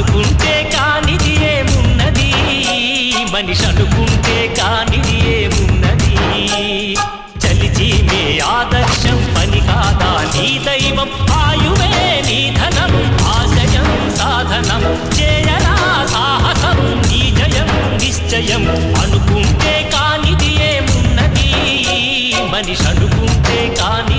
అనుకుంటే కానిది ఏమున్నది, మనిషి అనుకుంటే కానిది ఏమున్నది. చలిచి మే ఆదర్శం పని కాదా నీ దైవం, ఆయువే నీ ధనం ఆశయం సాధనం. చేయరా సాహసం నీ జయం నిశ్చయం, అనుకుంటే కానిది ఏమున్నది, మనిషి అనుకుంటే కాని